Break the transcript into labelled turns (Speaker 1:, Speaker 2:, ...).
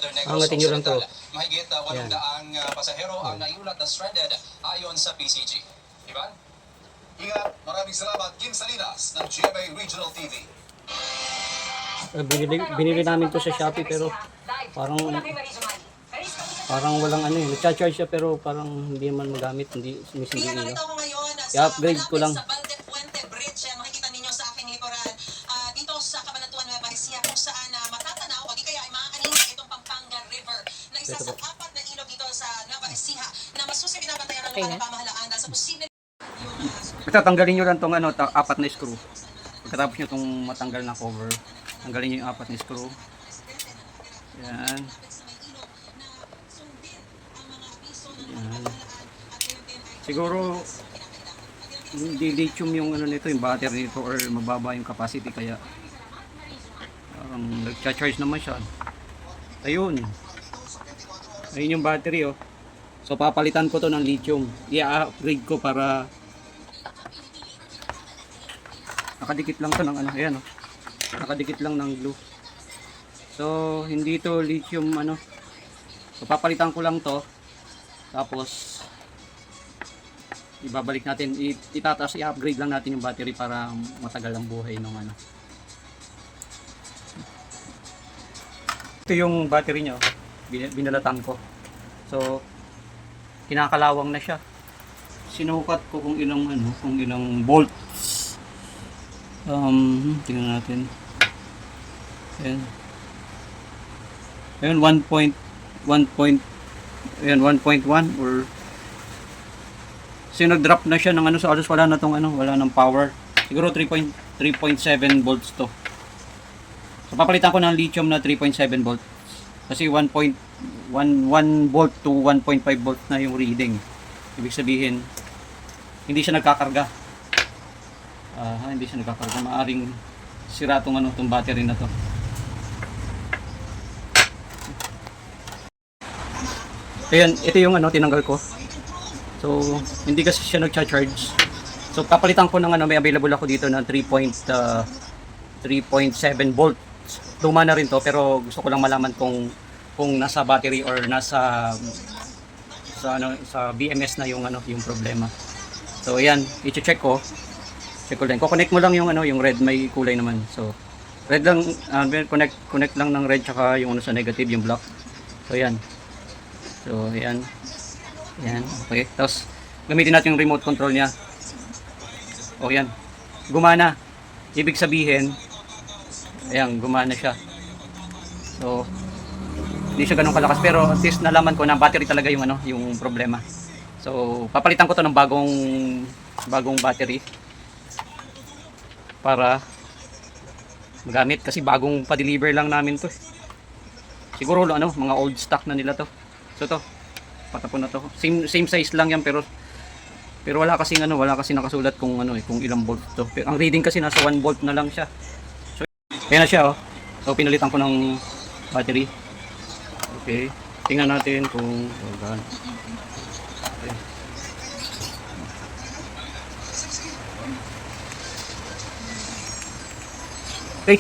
Speaker 1: Brother Negros
Speaker 2: Angatin nyo lang to.
Speaker 1: Mahigit 800 pasahero ang naiulat na stranded ayon sa PCG. Ivan?
Speaker 3: Ingat, maraming salamat Kim Salinas ng GMA Regional TV.
Speaker 2: Binili namin to sa Shopee pero parang walang ano eh. Nagcha-charge siya pero parang hindi man magamit, hindi sumisindi. I-upgrade ko lang.
Speaker 4: Sa Balde Puente Bridge, makikita ninyo sa aking likuran dito sa Cabanatuan, Nueva Ecija, kung saan matatanaw o di kaya ay maaaning itong Pampanga River na isa sa 4 na ilog dito sa Nueva Ecija na masusi binabantayan ng lokal na pamahalaan dahil sa posible
Speaker 2: Basta tanggalin nyo lang tong ano, 4 na screw. Pagkatapos nyo itong matanggal na cover, tanggalin nyo yung 4 na screw. Yan. Yan. Siguro hindi lithium yung ano nito, yung battery nito, or mababa yung capacity kaya nagcha-charge naman siya. Ayun. Ayun yung battery oh. So papalitan ko to ng lithium. I-upgrade ko para nakadikit lang to ng ano, ayan oh. Nakadikit lang ng glue. So hindi to lithium ano. So papalitan ko lang to. Tapos ibabalik natin, itataas, i-upgrade lang natin yung battery para matagal ang buhay ng ano. Ito yung battery niya, binalatan ko. So kinakalawang na siya. Sinukat ko kung ilang ano, kung ilang volts. Tingnan natin. Ayan. Ayan 1.1 or so nag-drop na siya ng ano, so alos wala na tong ano, wala nang power. Siguro 3.7 volts to. So papalitan ko ng lithium na 3.7 volts. Kasi 1.1 volt to 1.5 volt na yung reading. Ibig sabihin hindi siya nagkakarga. Hindi siya nagkakarga. Maaring sira tong ano, tong battery na to. Ayan, ito yung ano, tinanggal ko. So, hindi kasi siya nagcha-charge. So, papalitan ko ng ano, may available ako dito na 3.7 volts. Luma na rin to, pero gusto ko lang malaman kung nasa battery or nasa sa BMS na yung ano, yung problema. So, ayan, i-check ko. Check ko din. Ko-connect mo lang yung ano, yung red, may kulay naman. So, red lang, connect lang ng red tsaka yung ano sa negative, yung black. So, ayan. So, ayan. Ayan, okay. Tapos, gamitin natin yung remote control niya. O, yan. Gumana. Ibig sabihin, ayan, gumana siya. So, hindi siya ganun kalakas. Pero, at least nalaman ko na battery talaga yung ano, yung problema. So, papalitan ko to ng bagong battery. Para magamit. Kasi bagong pa-deliver lang namin to. Siguro, ano, mga old stock na nila to. So, to. Patapon na to. Same size lang yan pero wala kasi nakasulat kung ano kung ilang volt to. Pero ang reading kasi nasa 1 volt na lang siya. So kaya na siya oh. So pinalitan ko ng battery. Okay. Tingnan natin kung okay. Okay.